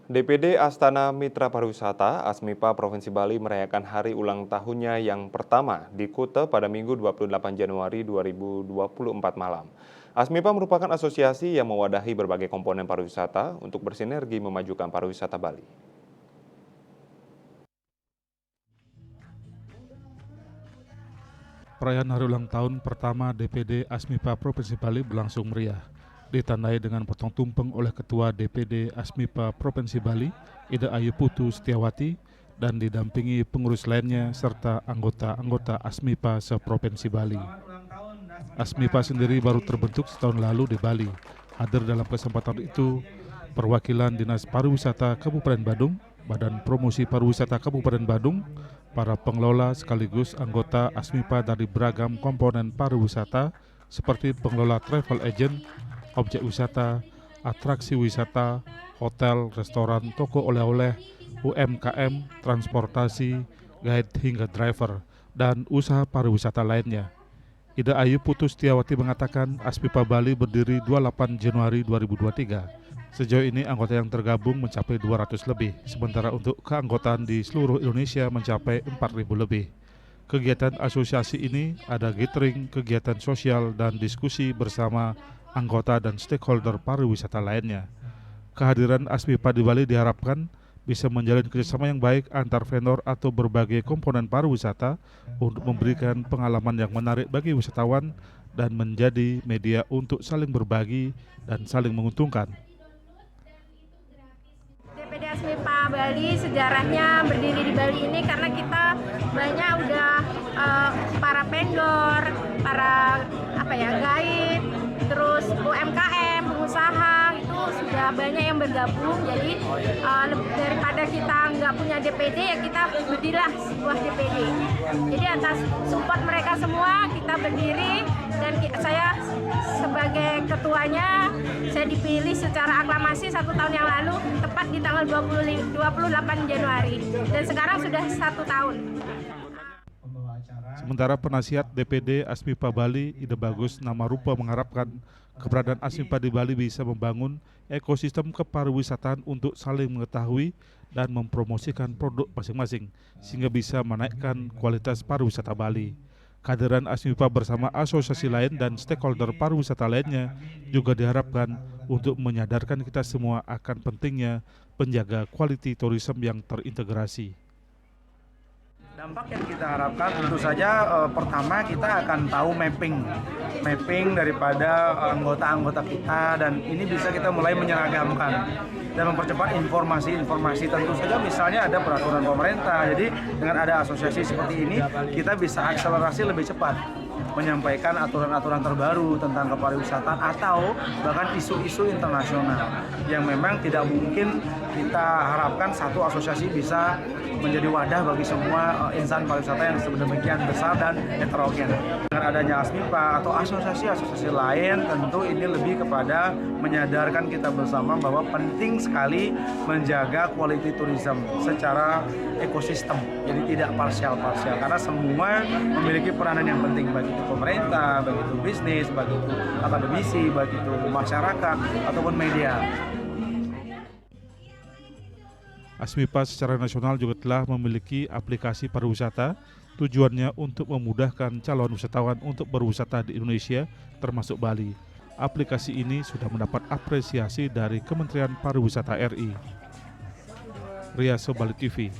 DPD Astana Mitra Pariwisata Asmipa Provinsi Bali merayakan hari ulang tahunnya yang pertama di Kuta pada Minggu 28 Januari 2024 malam. Asmipa merupakan asosiasi yang mewadahi berbagai komponen pariwisata untuk bersinergi memajukan pariwisata Bali. Perayaan hari ulang tahun pertama DPD Asmipa Provinsi Bali berlangsung meriah, ditandai dengan potong tumpeng oleh Ketua DPD Asmipa Provinsi Bali, Ida Ayu Putu Setiawati, dan didampingi pengurus lainnya serta anggota-anggota Asmipa se-Provinsi Bali. Asmipa sendiri baru terbentuk setahun lalu di Bali. Hadir dalam kesempatan itu perwakilan Dinas Pariwisata Kabupaten Badung, Badan Promosi Pariwisata Kabupaten Badung, para pengelola sekaligus anggota Asmipa dari beragam komponen pariwisata seperti pengelola travel agent, objek wisata, atraksi wisata, hotel, restoran, toko oleh-oleh, UMKM, transportasi, guide hingga driver, dan usaha pariwisata lainnya. Ida Ayu Putu Setiawati mengatakan Asmipa Bali berdiri 28 Januari 2023. Sejauh ini anggota yang tergabung mencapai 200 lebih, sementara untuk keanggotaan di seluruh Indonesia mencapai 4.000 lebih. Kegiatan asosiasi ini ada gathering, kegiatan sosial, dan diskusi bersama anggota dan stakeholder pariwisata lainnya. Kehadiran Asmipa di Bali diharapkan bisa menjalin kerjasama yang baik antar vendor atau berbagai komponen pariwisata untuk memberikan pengalaman yang menarik bagi wisatawan dan menjadi media untuk saling berbagi dan saling menguntungkan. DPD Asmipa Bali sejarahnya berdiri di Bali ini karena kita banyak udah para vendor, para guide, terus UMKM, pengusaha itu sudah banyak yang bergabung. Jadi daripada kita nggak punya DPD ya kita berdirilah sebuah DPD. Jadi atas support mereka semua kita berdiri dan saya sebagai ketuanya saya dipilih secara aklamasi 1 tahun yang lalu tepat di tanggal 28 Januari dan sekarang sudah 1 tahun. Sementara penasihat DPD Asmipa Bali, Ide Bagus Namarupa mengharapkan keberadaan Asmipa di Bali bisa membangun ekosistem kepariwisataan untuk saling mengetahui dan mempromosikan produk masing-masing sehingga bisa menaikkan kualitas pariwisata Bali. Kehadiran Asmipa bersama asosiasi lain dan stakeholder pariwisata lainnya juga diharapkan untuk menyadarkan kita semua akan pentingnya penjaga quality tourism yang terintegrasi. Dampak yang kita harapkan tentu saja pertama kita akan tahu mapping daripada anggota-anggota kita dan ini bisa kita mulai menyeragamkan dan mempercepat informasi-informasi. Tentu saja misalnya ada peraturan pemerintah, jadi dengan ada asosiasi seperti ini kita bisa akselerasi lebih cepat menyampaikan aturan-aturan terbaru tentang kepariwisataan atau bahkan isu-isu internasional yang memang tidak mungkin kita harapkan satu asosiasi bisa menjadi wadah bagi semua insan pariwisata yang sedemikian besar dan heterogen. Dengan adanya Asmipa atau asosiasi-asosiasi lain, tentu ini lebih kepada menyadarkan kita bersama bahwa penting sekali menjaga quality tourism secara ekosistem, jadi tidak parsial-parsial, karena semua memiliki peranan yang penting, baik itu pemerintah, baik itu bisnis, baik itu akademisi, baik itu masyarakat, ataupun media. Asmipa secara nasional juga telah memiliki aplikasi pariwisata, tujuannya untuk memudahkan calon wisatawan untuk berwisata di Indonesia, termasuk Bali. Aplikasi ini sudah mendapat apresiasi dari Kementerian Pariwisata RI. Riyaso Bali TV.